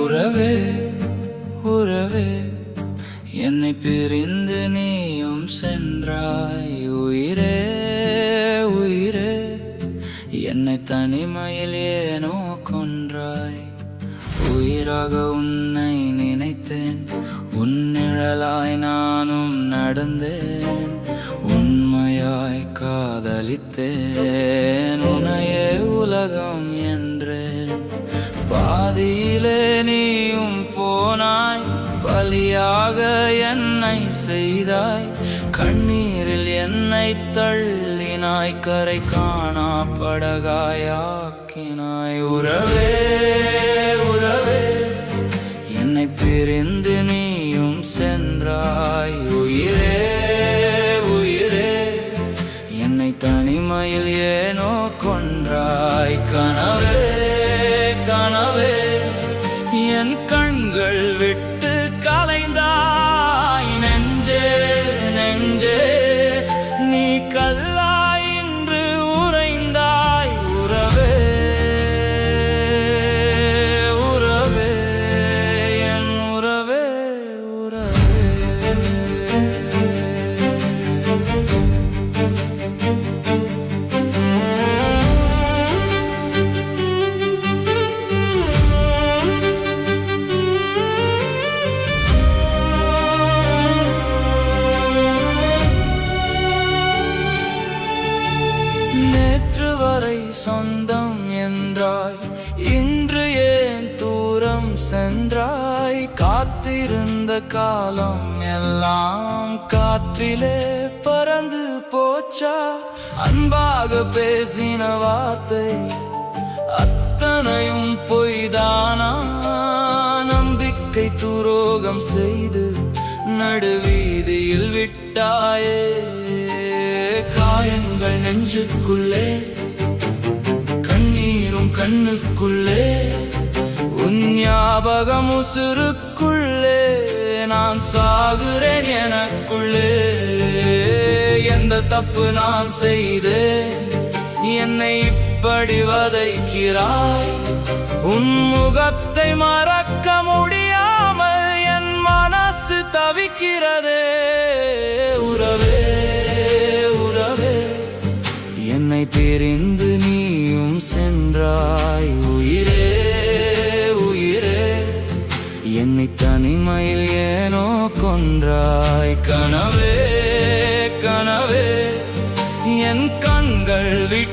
உறவே உறவே என்னை பிரிந்து நீயும் சென்றாய். உயிரே உயிரே என்னை தனிமையில் ஏனோ கொன்றாய். உயிராக உன்னை நினைத்தேன், உன் நிழலாய் நானும் நடந்தேன். உண்மையாய் காதலித்தேன், உன்னையே உலகம் என்றேன். பாதியிலே நீயும் போனாய், பலியாக என்னை செய்தாய். கண்ணீரில் என்னை தள்ளினாய், கரை காணா படகாயாக்கினாய். உறவே உறவே என்னை பிரிந்து நீயும் சென்றாய். உயிரே உயிரே என்னை தனிமையில் ஏனோ கொன்றாய். கனவே கனவே என் கண்கள் விட்டு கலைந்தாய். நெஞ்சே நெஞ்சே நீ கல்லாய் இன்று உறைந்தாய். உறவே உறவே என் உறவே உறவே. நேற்று வரை சொந்தம் என்றாய், இன்று ஏன் தூரம் சென்றாய்? காத்திருந்த காலம் எல்லாம் காற்றிலே பறந்து போச்சா? அன்பாக பேசின வார்த்தை அத்தனையும் பொய்தானா? நம்பிக்கை துரோகம் செய்து நடுவீதியில் விட்டாயே. காயங்கள் நெஞ்சுக்குள்ளே, கண்ணீரும் கண்ணுக்குள்ளே, உன் ஞாபகம் உசுருக்குள்ளே. நான் சாகுறேன் எனக்குள்ளே. எந்த தப்பு நான் செய்தேன், என்னை இப்படி வதைக்கிறாய்? உன் முகத்தை மறக்க முடியாமல் என் மனசு தவிக்கிறதே. உறவே உறவே என்னை பிரிந்து நீயும் சென்றாய். உயிரே உயிரே என்னை தனிமையில் ஏனோ கொன்றாய். கனவே கனவே என் கண்கள் விட்டு